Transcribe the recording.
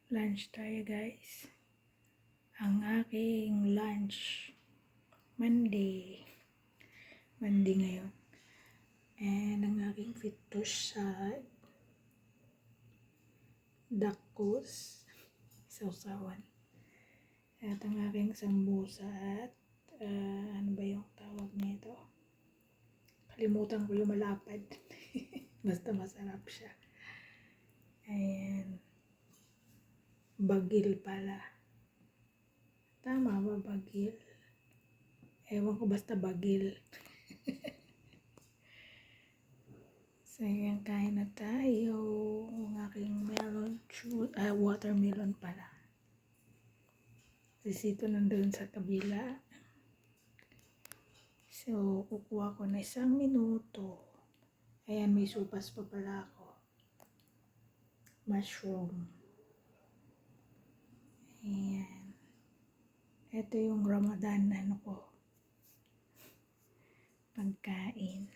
Lunch tayo guys. Ang aking lunch. Monday ngayon. And ang aking fitos sa dakos. Sausawan. At ang aking sambusa at ano ba yung tawag nito? Kalimutan ko yung malapad. Basta masarap siya. Ayan. Bagil pala. Tama ba bagil? Ewan ko, basta bagil. So, yan, kain na tayo. Ang aking watermelon pala. Kasi ito nandun sa kabila. So, kukuha ko na 1 minuto. Ayan, may supas pa pala ako. Mushroom. Ayan. Ito yung Ramadan, pagkain.